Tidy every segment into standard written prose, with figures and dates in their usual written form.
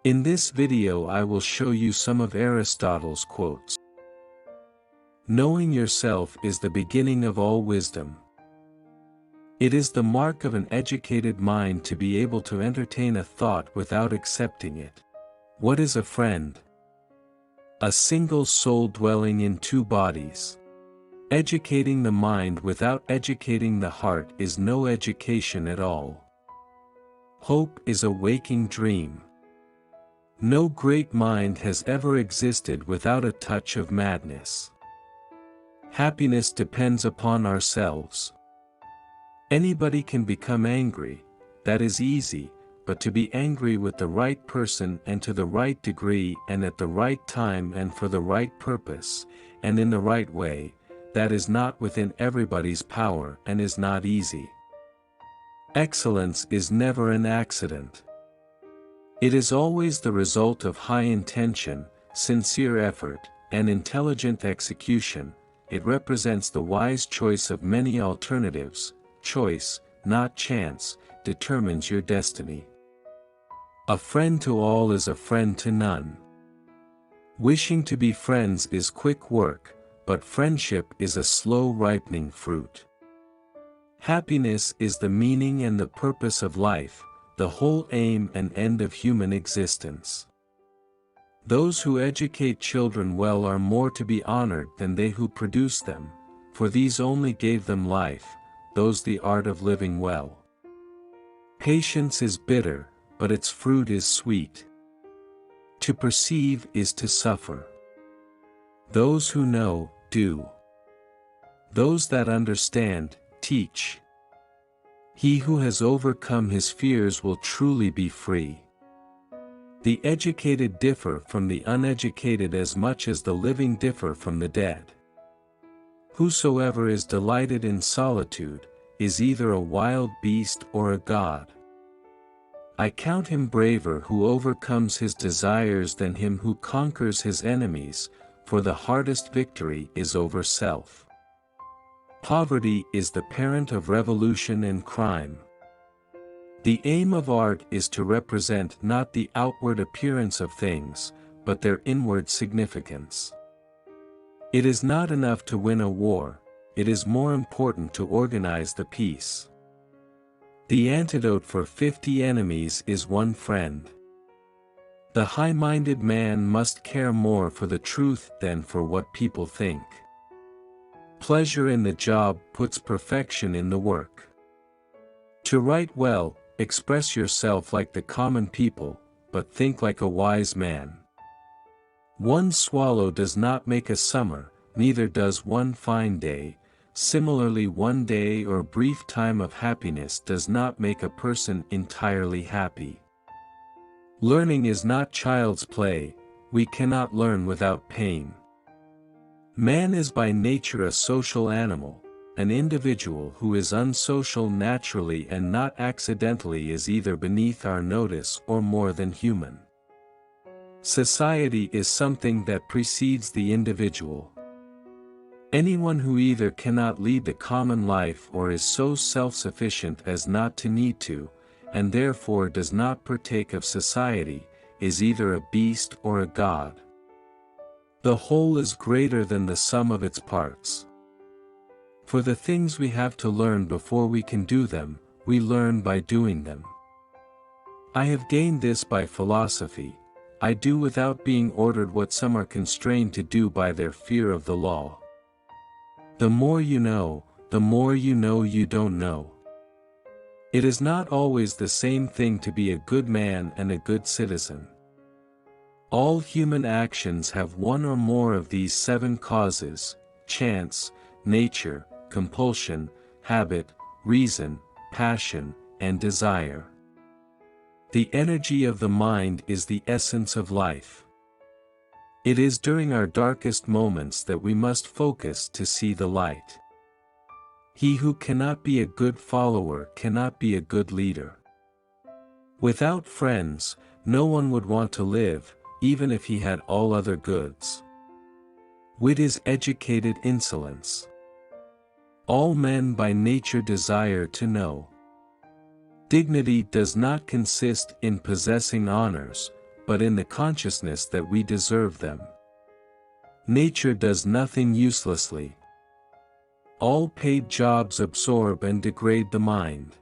In this video I will show you some of Aristotle's quotes. Knowing yourself is the beginning of all wisdom. It is the mark of an educated mind to be able to entertain a thought without accepting it. What is a friend? A single soul dwelling in two bodies. Educating the mind without educating the heart is no education at all. Hope is a waking dream. No great mind has ever existed without a touch of madness. Happiness depends upon ourselves. Anybody can become angry, that is easy, but to be angry with the right person and to the right degree and at the right time and for the right purpose, and in the right way, that is not within everybody's power and is not easy. Excellence is never an accident. It is always the result of high intention, sincere effort, and intelligent execution. It represents the wise choice of many alternatives. Choice, not chance, determines your destiny. A friend to all is a friend to none. Wishing to be friends is quick work, but friendship is a slow ripening fruit. Happiness is the meaning and the purpose of life, the whole aim and end of human existence. Those who educate children well are more to be honored than they who produce them, for these only gave them life, those the art of living well. Patience is bitter, but its fruit is sweet. To perceive is to suffer. Those who know, do. Those that understand, teach. He who has overcome his fears will truly be free. The educated differ from the uneducated as much as the living differ from the dead. Whosoever is delighted in solitude, is either a wild beast or a god. I count him braver who overcomes his desires than him who conquers his enemies, for the hardest victory is over self. Poverty is the parent of revolution and crime. The aim of art is to represent not the outward appearance of things, but their inward significance. It is not enough to win a war, it is more important to organize the peace. The antidote for 50 enemies is one friend. The high-minded man must care more for the truth than for what people think. Pleasure in the job puts perfection in the work. To write well, express yourself like the common people, but think like a wise man. One swallow does not make a summer, neither does one fine day. Similarly, one day or brief time of happiness does not make a person entirely happy. Learning is not child's play, we cannot learn without pain. Man is by nature a social animal. An individual who is unsocial naturally and not accidentally is either beneath our notice or more than human. Society is something that precedes the individual. Anyone who either cannot lead the common life or is so self-sufficient as not to need to, and therefore does not partake of society, is either a beast or a god. The whole is greater than the sum of its parts. For the things we have to learn before we can do them, we learn by doing them. I have gained this by philosophy. I do without being ordered what some are constrained to do by their fear of the law. The more you know you don't know. It is not always the same thing to be a good man and a good citizen. All human actions have one or more of these 7 causes: chance, nature, compulsion, habit, reason, passion, and desire. The energy of the mind is the essence of life. It is during our darkest moments that we must focus to see the light. He who cannot be a good follower cannot be a good leader. Without friends, no one would want to live, even if he had all other goods. Wit is educated insolence. All men by nature desire to know. Dignity does not consist in possessing honors, but in the consciousness that we deserve them. Nature does nothing uselessly. All paid jobs absorb and degrade the mind.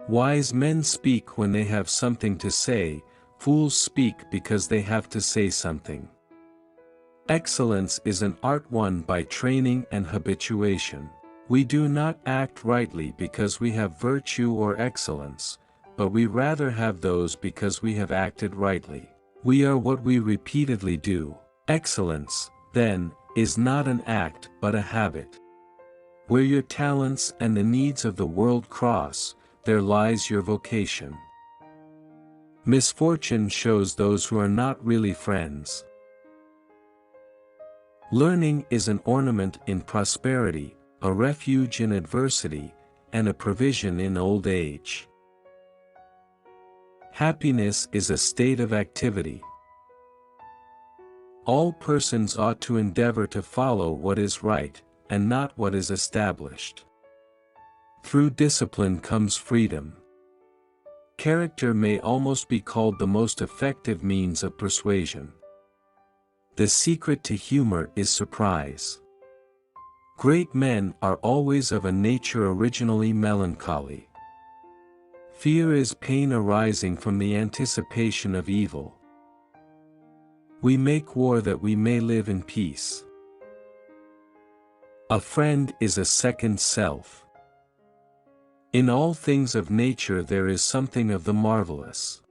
Wise men speak when they have something to say, fools speak because they have to say something. Excellence is an art won by training and habituation. We do not act rightly because we have virtue or excellence, but we rather have those because we have acted rightly. We are what we repeatedly do. Excellence, then, is not an act but a habit. Where your talents and the needs of the world cross, there lies your vocation. Misfortune shows those who are not really friends. Learning is an ornament in prosperity, a refuge in adversity, and a provision in old age. Happiness is a state of activity. All persons ought to endeavor to follow what is right, and not what is established. Through discipline comes freedom. Character may almost be called the most effective means of persuasion. The secret to humor is surprise. Great men are always of a nature originally melancholy. Fear is pain arising from the anticipation of evil. We make war that we may live in peace. A friend is a second self. In all things of nature there is something of the marvelous.